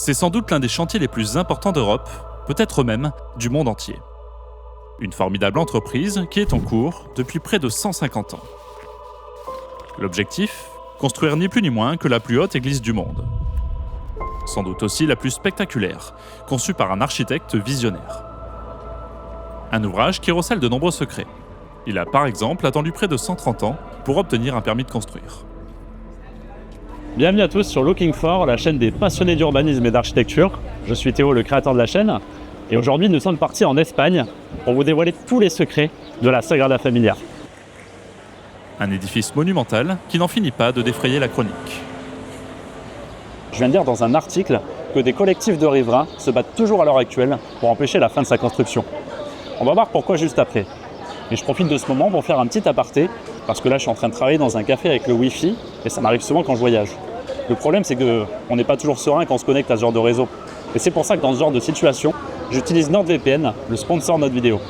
C'est sans doute l'un des chantiers les plus importants d'Europe, peut-être même du monde entier. Une formidable entreprise qui est en cours depuis près de 150 ans. L'objectif ? Construire ni plus ni moins que la plus haute église du monde. Sans doute aussi la plus spectaculaire, conçue par un architecte visionnaire. Un ouvrage qui recèle de nombreux secrets. Il a par exemple attendu près de 130 ans pour obtenir un permis de construire. Bienvenue à tous sur Looking For, la chaîne des passionnés d'urbanisme et d'architecture. Je suis Théo, le créateur de la chaîne, et aujourd'hui nous sommes partis en Espagne pour vous dévoiler tous les secrets de la Sagrada Familia. Un édifice monumental qui n'en finit pas de défrayer la chronique. Je viens de lire dans un article que des collectifs de riverains se battent toujours à l'heure actuelle pour empêcher la fin de sa construction. On va voir pourquoi juste après. Et je profite de ce moment pour faire un petit aparté, parce que là je suis en train de travailler dans un café avec le Wi-Fi, et ça m'arrive souvent quand je voyage. Le problème c'est qu'on n'est pas toujours serein quand on se connecte à ce genre de réseau. Et c'est pour ça que dans ce genre de situation, j'utilise NordVPN, le sponsor de notre vidéo.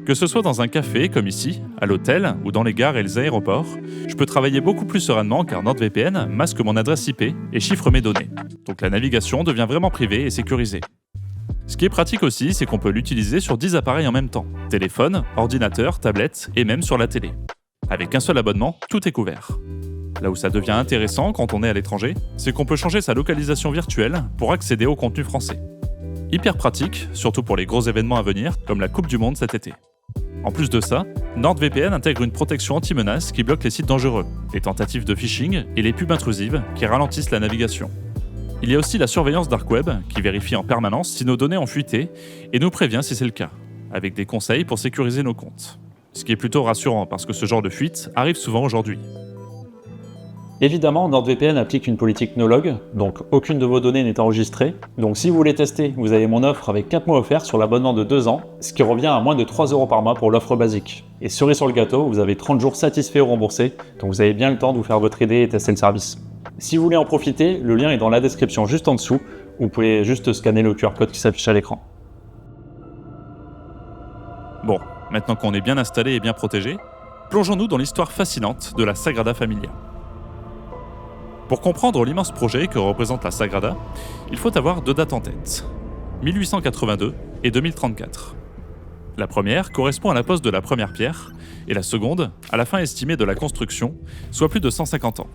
Que ce soit dans un café, comme ici, à l'hôtel ou dans les gares et les aéroports, je peux travailler beaucoup plus sereinement car NordVPN masque mon adresse IP et chiffre mes données. Donc la navigation devient vraiment privée et sécurisée. Ce qui est pratique aussi, c'est qu'on peut l'utiliser sur 10 appareils en même temps. Téléphone, ordinateur, tablette et même sur la télé. Avec un seul abonnement, tout est couvert. Là où ça devient intéressant quand on est à l'étranger, c'est qu'on peut changer sa localisation virtuelle pour accéder au contenu français. Hyper pratique, surtout pour les gros événements à venir, comme la Coupe du Monde cet été. En plus de ça, NordVPN intègre une protection anti-menace qui bloque les sites dangereux, les tentatives de phishing et les pubs intrusives qui ralentissent la navigation. Il y a aussi la surveillance Dark Web qui vérifie en permanence si nos données ont fuité et nous prévient si c'est le cas, avec des conseils pour sécuriser nos comptes. Ce qui est plutôt rassurant parce que ce genre de fuite arrive souvent aujourd'hui. Évidemment, NordVPN applique une politique no-log, donc aucune de vos données n'est enregistrée. Donc si vous voulez tester, vous avez mon offre avec 4 mois offerts sur l'abonnement de 2 ans, ce qui revient à moins de 3 € par mois pour l'offre basique. Et cerise sur le gâteau, vous avez 30 jours satisfaits ou remboursés, donc vous avez bien le temps de vous faire votre idée et tester le service. Si vous voulez en profiter, le lien est dans la description juste en dessous, où vous pouvez juste scanner le QR code qui s'affiche à l'écran. Bon, maintenant qu'on est bien installé et bien protégé, plongeons-nous dans l'histoire fascinante de la Sagrada Familia. Pour comprendre l'immense projet que représente la Sagrada, il faut avoir 2 dates en tête, 1882 et 2034. La première correspond à la pose de la première pierre, et la seconde à la fin estimée de la construction, soit plus de 150 ans.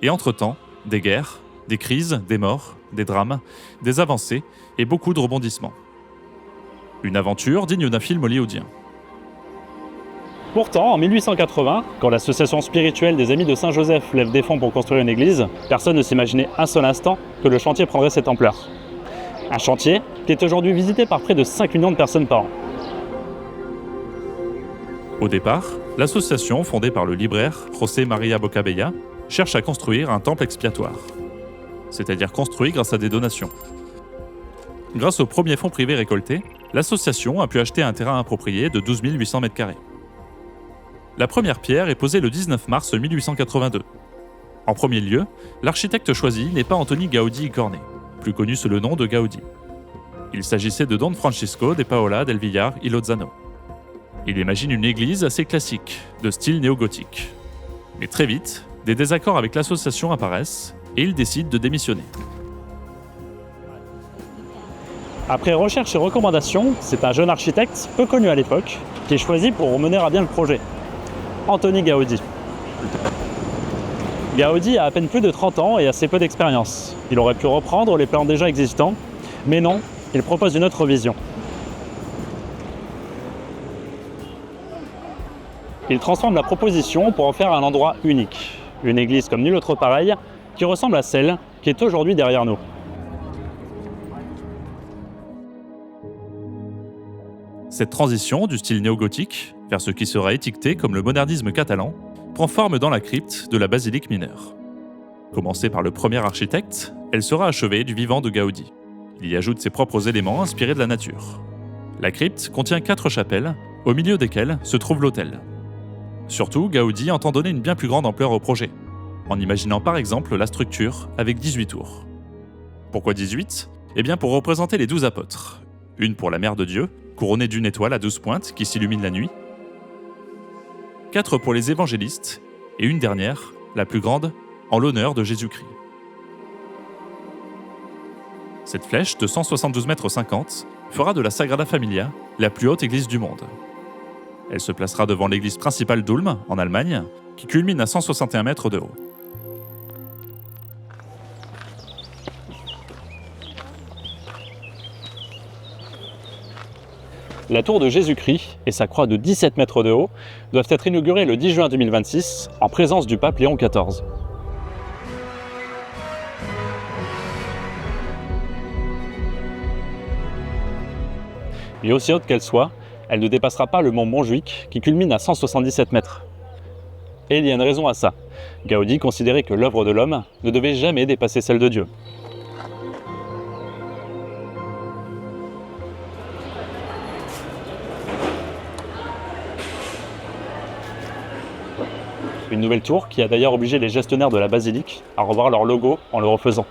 Et entre-temps, des guerres, des crises, des morts, des drames, des avancées et beaucoup de rebondissements. Une aventure digne d'un film hollywoodien. Pourtant, en 1880, quand l'association spirituelle des Amis de Saint-Joseph lève des fonds pour construire une église, personne ne s'imaginait un seul instant que le chantier prendrait cette ampleur. Un chantier qui est aujourd'hui visité par près de 5 millions de personnes par an. Au départ, l'association, fondée par le libraire José María Bocabella, cherche à construire un temple expiatoire, c'est-à-dire construit grâce à des donations. Grâce aux premiers fonds privés récoltés, l'association a pu acheter un terrain approprié de 12 800 m². La première pierre est posée le 19 mars 1882. En premier lieu, l'architecte choisi n'est pas Antoni Gaudí i Cornet, plus connu sous le nom de Gaudí. Il s'agissait de Don Francisco de Paola del Villar y Lozano. Il imagine une église assez classique, de style néo-gothique. Mais très vite, des désaccords avec l'association apparaissent et il décide de démissionner. Après recherche et recommandation, c'est un jeune architecte, peu connu à l'époque, qui est choisi pour mener à bien le projet. Antoni Gaudí. Gaudí a à peine plus de 30 ans et assez peu d'expérience. Il aurait pu reprendre les plans déjà existants, mais non, il propose une autre vision. Il transforme la proposition pour en faire un endroit unique. Une église comme nulle autre pareille, qui ressemble à celle qui est aujourd'hui derrière nous. Cette transition du style néo-gothique vers ce qui sera étiqueté comme le modernisme catalan prend forme dans la crypte de la basilique mineure. Commencée par le premier architecte, elle sera achevée du vivant de Gaudí. Il y ajoute ses propres éléments inspirés de la nature. La crypte contient 4 chapelles, au milieu desquelles se trouve l'autel. Surtout, Gaudí entend donner une bien plus grande ampleur au projet, en imaginant par exemple la structure avec 18 tours. Pourquoi 18 ? Eh bien pour représenter les 12 apôtres. Une pour la Mère de Dieu, couronnée d'une étoile à 12 pointes qui s'illumine la nuit. 4 pour les évangélistes, et une dernière, la plus grande, en l'honneur de Jésus-Christ. Cette flèche de 172,50 mètres fera de la Sagrada Familia la plus haute église du monde. Elle se placera devant l'église principale d'Ulm, en Allemagne, qui culmine à 161 mètres de haut. La tour de Jésus-Christ et sa croix de 17 mètres de haut doivent être inaugurées le 10 juin 2026 en présence du pape Léon XIV. Et aussi haute qu'elle soit, elle ne dépassera pas le mont Montjuïc qui culmine à 177 mètres. Et il y a une raison à ça. Gaudi considérait que l'œuvre de l'homme ne devait jamais dépasser celle de Dieu. Une nouvelle tour qui a d'ailleurs obligé les gestionnaires de la basilique à revoir leur logo en le refaisant,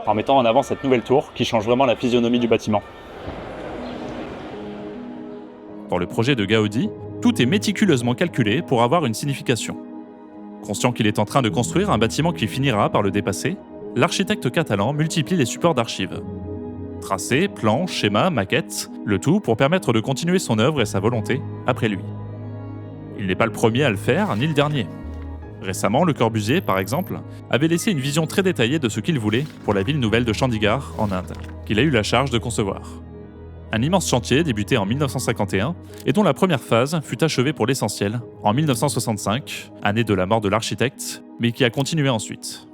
en mettant en avant cette nouvelle tour qui change vraiment la physionomie du bâtiment. Dans le projet de Gaudi, tout est méticuleusement calculé pour avoir une signification. Conscient qu'il est en train de construire un bâtiment qui finira par le dépasser, l'architecte catalan multiplie les supports d'archives. Tracés, plans, schémas, maquettes, le tout pour permettre de continuer son œuvre et sa volonté après lui. Il n'est pas le premier à le faire, ni le dernier. Récemment, Le Corbusier, par exemple, avait laissé une vision très détaillée de ce qu'il voulait pour la ville nouvelle de Chandigarh, en Inde, qu'il a eu la charge de concevoir. Un immense chantier débuté en 1951 et dont la première phase fut achevée pour l'essentiel en 1965, année de la mort de l'architecte, mais qui a continué ensuite.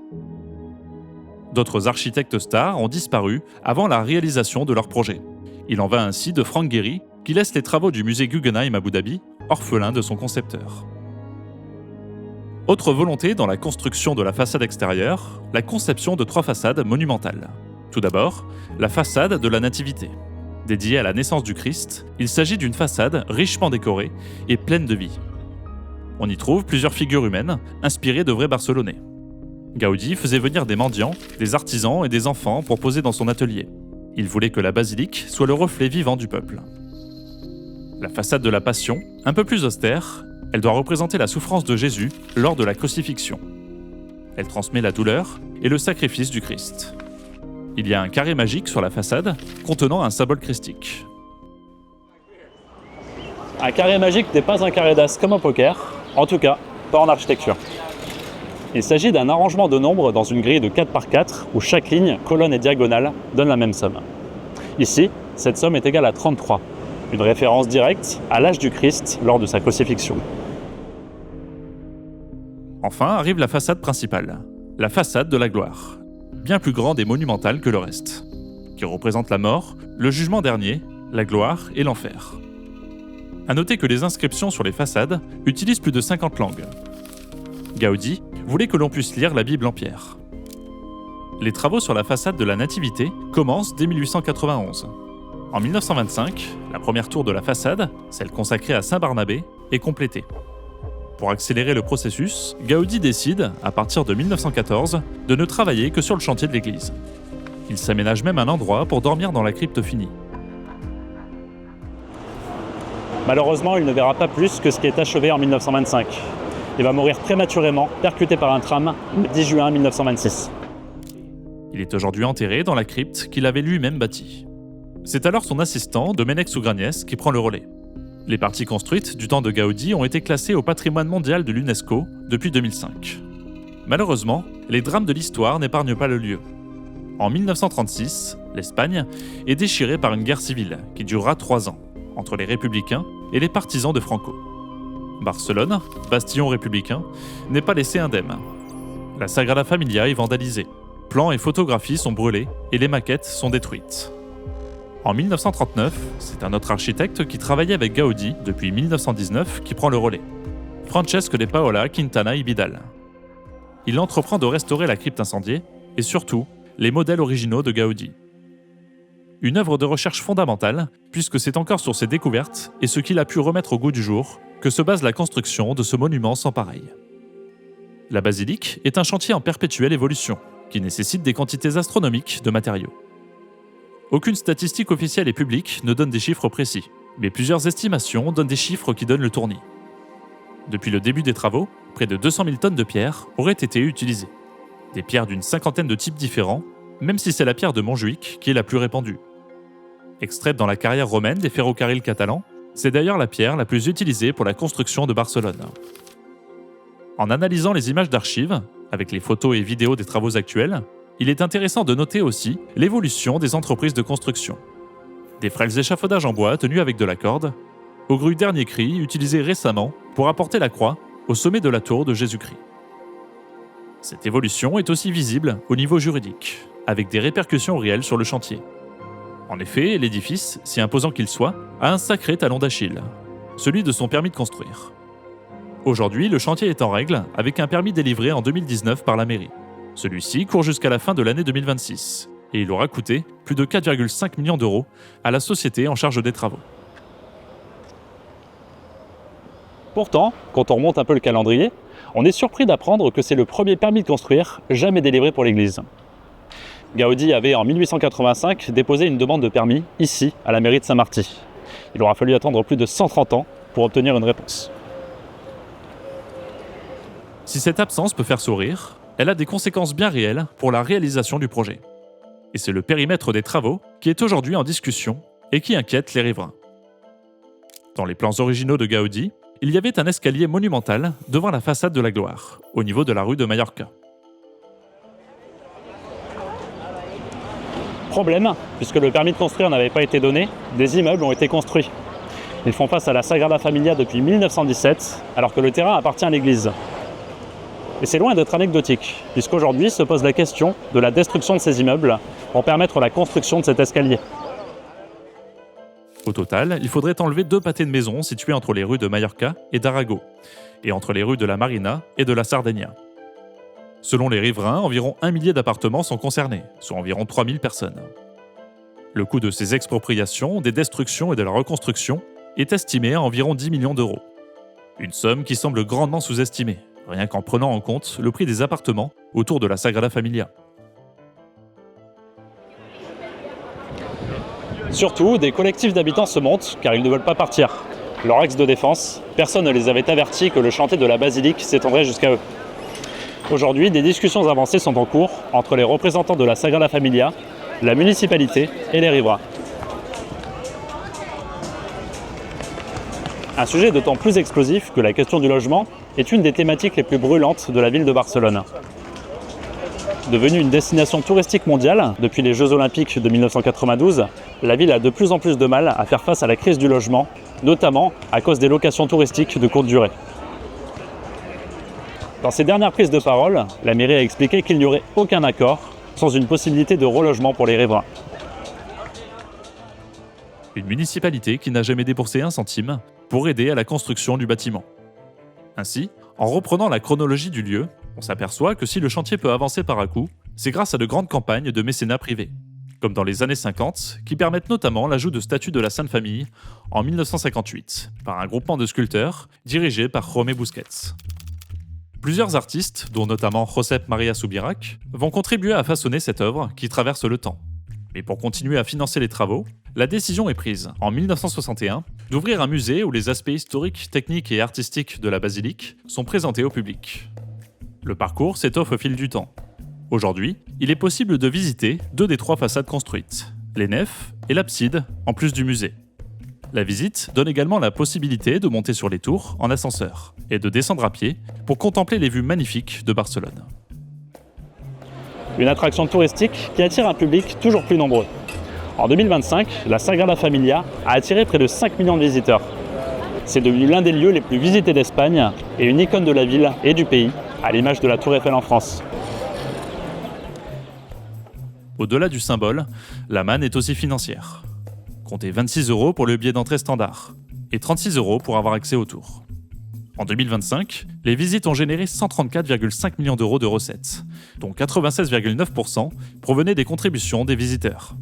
D'autres architectes stars ont disparu avant la réalisation de leur projet. Il en va ainsi de Frank Gehry, qui laisse les travaux du musée Guggenheim à Abu Dhabi orphelins de son concepteur. Autre volonté dans la construction de la façade extérieure, la conception de 3 façades monumentales. Tout d'abord, la façade de la Nativité. Dédiée à la naissance du Christ, il s'agit d'une façade richement décorée et pleine de vie. On y trouve plusieurs figures humaines, inspirées de vrais Barcelonais. Gaudi faisait venir des mendiants, des artisans et des enfants pour poser dans son atelier. Il voulait que la basilique soit le reflet vivant du peuple. La façade de la Passion, un peu plus austère, elle doit représenter la souffrance de Jésus lors de la crucifixion. Elle transmet la douleur et le sacrifice du Christ. Il y a un carré magique sur la façade contenant un symbole christique. Un carré magique n'est pas un carré d'as comme au poker, en tout cas, pas en architecture. Il s'agit d'un arrangement de nombres dans une grille de 4 par 4 où chaque ligne, colonne et diagonale donne la même somme. Ici, cette somme est égale à 33. Une référence directe à l'âge du Christ lors de sa crucifixion. Enfin arrive la façade principale, la façade de la gloire, bien plus grande et monumentale que le reste, qui représente la mort, le jugement dernier, la gloire et l'enfer. À noter que les inscriptions sur les façades utilisent plus de 50 langues. Gaudi voulait que l'on puisse lire la Bible en pierre. Les travaux sur la façade de la Nativité commencent dès 1891. En 1925, la première tour de la façade, celle consacrée à Saint Barnabé, est complétée. Pour accélérer le processus, Gaudi décide, à partir de 1914, de ne travailler que sur le chantier de l'église. Il s'aménage même un endroit pour dormir dans la crypte finie. Malheureusement, il ne verra pas plus que ce qui est achevé en 1925. Il va mourir prématurément, percuté par un tram, le 10 juin 1926. Il est aujourd'hui enterré dans la crypte qu'il avait lui-même bâtie. C'est alors son assistant, Domènec Sougragnes, qui prend le relais. Les parties construites du temps de Gaudi ont été classées au patrimoine mondial de l'UNESCO depuis 2005. Malheureusement, les drames de l'histoire n'épargnent pas le lieu. En 1936, l'Espagne est déchirée par une guerre civile qui durera 3 ans, entre les républicains et les partisans de Franco. Barcelone, bastion républicain, n'est pas laissée indemne. La Sagrada Familia est vandalisée. Plans et photographies sont brûlés et les maquettes sont détruites. En 1939, c'est un autre architecte qui travaillait avec Gaudi depuis 1919 qui prend le relais. Francesco de Paola Quintana y Vidal. Il entreprend de restaurer la crypte incendiée et surtout les modèles originaux de Gaudi. Une œuvre de recherche fondamentale, puisque c'est encore sur ses découvertes et ce qu'il a pu remettre au goût du jour que se base la construction de ce monument sans pareil. La basilique est un chantier en perpétuelle évolution, qui nécessite des quantités astronomiques de matériaux. Aucune statistique officielle et publique ne donne des chiffres précis, mais plusieurs estimations donnent des chiffres qui donnent le tournis. Depuis le début des travaux, près de 200 000 tonnes de pierres auraient été utilisées. Des pierres d'une 50aine de types différents, même si c'est la pierre de Montjuïc qui est la plus répandue. Extraite dans la carrière romaine des ferrocarrils catalans, c'est d'ailleurs la pierre la plus utilisée pour la construction de Barcelone. En analysant les images d'archives, avec les photos et vidéos des travaux actuels, il est intéressant de noter aussi l'évolution des entreprises de construction. Des frêles échafaudages en bois tenus avec de la corde, aux grues dernier cri utilisées récemment pour apporter la croix au sommet de la tour de Jésus-Christ. Cette évolution est aussi visible au niveau juridique, avec des répercussions réelles sur le chantier. En effet, l'édifice, si imposant qu'il soit, a un sacré talon d'Achille, celui de son permis de construire. Aujourd'hui, le chantier est en règle avec un permis délivré en 2019 par la mairie. Celui-ci court jusqu'à la fin de l'année 2026 et il aura coûté plus de 4,5 millions d'euros à la société en charge des travaux. Pourtant, quand on remonte un peu le calendrier, on est surpris d'apprendre que c'est le premier permis de construire jamais délivré pour l'église. Gaudi avait en 1885 déposé une demande de permis ici, à la mairie de Saint-Marty. Il aura fallu attendre plus de 130 ans pour obtenir une réponse. Si cette absence peut faire sourire, elle a des conséquences bien réelles pour la réalisation du projet. Et c'est le périmètre des travaux qui est aujourd'hui en discussion et qui inquiète les riverains. Dans les plans originaux de Gaudi, il y avait un escalier monumental devant la façade de la Gloire, au niveau de la rue de Mallorca. Problème, puisque le permis de construire n'avait pas été donné, des immeubles ont été construits. Ils font face à la Sagrada Familia depuis 1917, alors que le terrain appartient à l'église. Et c'est loin d'être anecdotique, puisqu'aujourd'hui se pose la question de la destruction de ces immeubles pour permettre la construction de cet escalier. Au total, il faudrait enlever 2 pâtés de maisons situés entre les rues de Mallorca et d'Arago, et entre les rues de la Marina et de la Sardaigne. Selon les riverains, environ 1 millier d'appartements sont concernés, soit environ 3000 personnes. Le coût de ces expropriations, des destructions et de la reconstruction est estimé à environ 10 millions d'euros. Une somme qui semble grandement sous-estimée, rien qu'en prenant en compte le prix des appartements autour de la Sagrada Familia. Surtout, des collectifs d'habitants se montent car ils ne veulent pas partir. Leur axe de défense, personne ne les avait avertis que le chantier de la basilique s'étendrait jusqu'à eux. Aujourd'hui, des discussions avancées sont en cours entre les représentants de la Sagrada Familia, la municipalité et les riverains. Un sujet d'autant plus explosif que la question du logement est une des thématiques les plus brûlantes de la ville de Barcelone. Devenue une destination touristique mondiale depuis les Jeux Olympiques de 1992, la ville a de plus en plus de mal à faire face à la crise du logement, notamment à cause des locations touristiques de courte durée. Dans ses dernières prises de parole, la mairie a expliqué qu'il n'y aurait aucun accord sans une possibilité de relogement pour les riverains. Une municipalité qui n'a jamais déboursé un centime pour aider à la construction du bâtiment. Ainsi, en reprenant la chronologie du lieu, on s'aperçoit que si le chantier peut avancer par à-coups, c'est grâce à de grandes campagnes de mécénat privé, comme dans les années 50, qui permettent notamment l'ajout de statues de la Sainte Famille en 1958, par un groupement de sculpteurs dirigé par Jaume Busquets. Plusieurs artistes, dont notamment Josep Maria Subirach, vont contribuer à façonner cette œuvre qui traverse le temps. Mais pour continuer à financer les travaux, la décision est prise, en 1961, d'ouvrir un musée où les aspects historiques, techniques et artistiques de la basilique sont présentés au public. Le parcours s'étoffe au fil du temps. Aujourd'hui, il est possible de visiter 2 des 3 façades construites, les nefs et l'abside, en plus du musée. La visite donne également la possibilité de monter sur les tours en ascenseur et de descendre à pied pour contempler les vues magnifiques de Barcelone. Une attraction touristique qui attire un public toujours plus nombreux. En 2025, la Sagrada Familia a attiré près de 5 millions de visiteurs. C'est devenu l'un des lieux les plus visités d'Espagne et une icône de la ville et du pays, à l'image de la Tour Eiffel en France. Au-delà du symbole, la manne est aussi financière. Comptez 26 € pour le billet d'entrée standard et 36 € pour avoir accès au tour. En 2025, les visites ont généré 134,5 millions d'euros de recettes, dont 96,9% provenaient des contributions des visiteurs.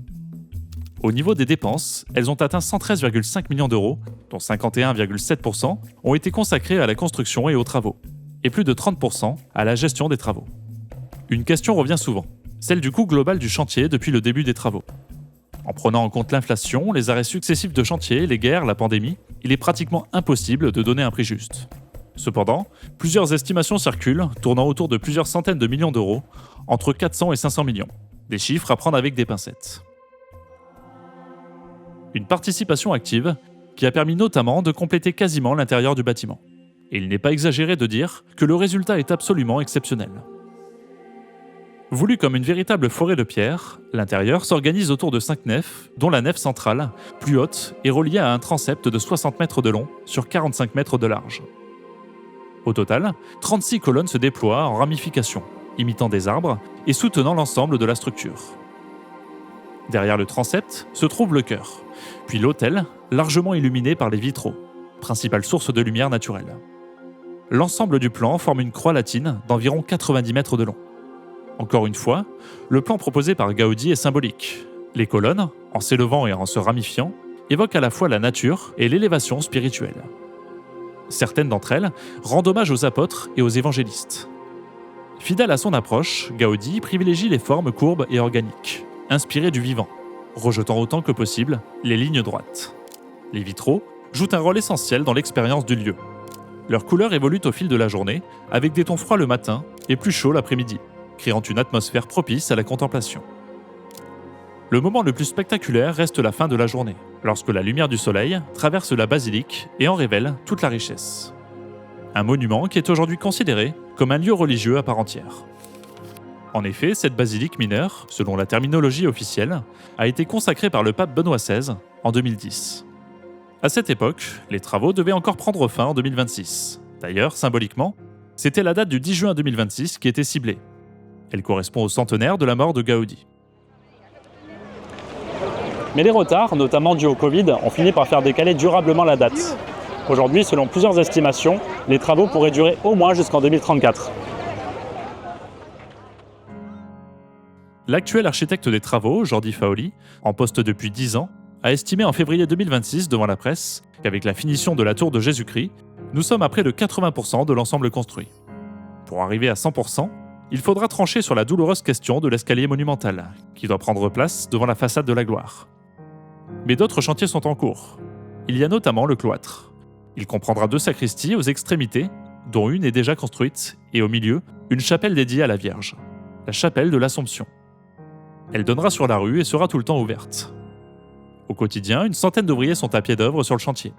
Au niveau des dépenses, elles ont atteint 113,5 millions d'euros, dont 51,7% ont été consacrés à la construction et aux travaux, et plus de 30% à la gestion des travaux. Une question revient souvent, celle du coût global du chantier depuis le début des travaux. En prenant en compte l'inflation, les arrêts successifs de chantier, les guerres, la pandémie, il est pratiquement impossible de donner un prix juste. Cependant, plusieurs estimations circulent, tournant autour de plusieurs centaines de millions d'euros, entre 400 et 500 millions. Des chiffres à prendre avec des pincettes. Une participation active qui a permis notamment de compléter quasiment l'intérieur du bâtiment. Et il n'est pas exagéré de dire que le résultat est absolument exceptionnel. Voulu comme une véritable forêt de pierre, l'intérieur s'organise autour de 5 nefs, dont la nef centrale, plus haute, est reliée à un transept de 60 mètres de long sur 45 mètres de large. Au total, 36 colonnes se déploient en ramification, imitant des arbres et soutenant l'ensemble de la structure. Derrière le transept se trouve le chœur, puis l'autel, largement illuminé par les vitraux, principale source de lumière naturelle. L'ensemble du plan forme une croix latine d'environ 90 mètres de long. Encore une fois, le plan proposé par Gaudi est symbolique. Les colonnes, en s'élevant et en se ramifiant, évoquent à la fois la nature et l'élévation spirituelle. Certaines d'entre elles rendent hommage aux apôtres et aux évangélistes. Fidèle à son approche, Gaudi privilégie les formes courbes et organiques, inspirées du vivant, rejetant autant que possible les lignes droites. Les vitraux jouent un rôle essentiel dans l'expérience du lieu. Leurs couleurs évoluent au fil de la journée, avec des tons froids le matin et plus chauds l'après-midi, créant une atmosphère propice à la contemplation. Le moment le plus spectaculaire reste la fin de la journée, lorsque la lumière du soleil traverse la basilique et en révèle toute la richesse. Un monument qui est aujourd'hui considéré comme un lieu religieux à part entière. En effet, cette basilique mineure, selon la terminologie officielle, a été consacrée par le pape Benoît XVI en 2010. À cette époque, les travaux devaient encore prendre fin en 2026. D'ailleurs, symboliquement, c'était la date du 10 juin 2026 qui était ciblée. Elle correspond au centenaire de la mort de Gaudi. Mais les retards, notamment dus au Covid, ont fini par faire décaler durablement la date. Aujourd'hui, selon plusieurs estimations, les travaux pourraient durer au moins jusqu'en 2034. L'actuel architecte des travaux, Jordi Faoli, en poste depuis 10 ans, a estimé en février 2026 devant la presse qu'avec la finition de la tour de Jésus-Christ, nous sommes à près de 80% de l'ensemble construit. Pour arriver à 100%, il faudra trancher sur la douloureuse question de l'escalier monumental, qui doit prendre place devant la façade de la gloire. Mais d'autres chantiers sont en cours. Il y a notamment le cloître. Il comprendra 2 sacristies aux extrémités, dont une est déjà construite, et au milieu, une chapelle dédiée à la Vierge, la chapelle de l'Assomption. Elle donnera sur la rue et sera tout le temps ouverte. Au quotidien, une centaine d'ouvriers sont à pied d'œuvre sur le chantier.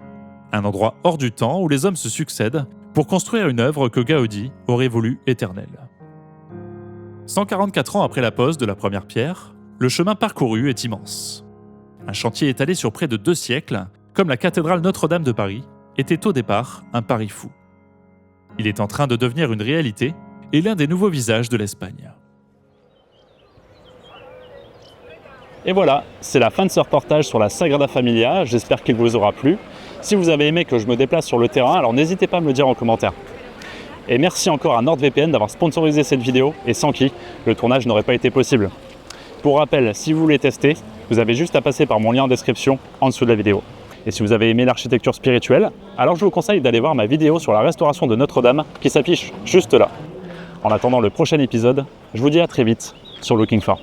Un endroit hors du temps où les hommes se succèdent pour construire une œuvre que Gaudi aurait voulu éternelle. 144 ans après la pose de la première pierre, le chemin parcouru est immense. Un chantier étalé sur près de 2 siècles, comme la cathédrale Notre-Dame de Paris, était au départ un pari fou. Il est en train de devenir une réalité et l'un des nouveaux visages de l'Espagne. Et voilà, c'est la fin de ce reportage sur la Sagrada Familia, j'espère qu'il vous aura plu. Si vous avez aimé que je me déplace sur le terrain, alors n'hésitez pas à me le dire en commentaire. Et merci encore à NordVPN d'avoir sponsorisé cette vidéo, et sans qui le tournage n'aurait pas été possible. Pour rappel, si vous voulez tester, vous avez juste à passer par mon lien en description en dessous de la vidéo. Et si vous avez aimé l'architecture spirituelle, alors je vous conseille d'aller voir ma vidéo sur la restauration de Notre-Dame qui s'affiche juste là. En attendant le prochain épisode, je vous dis à très vite sur Looking For.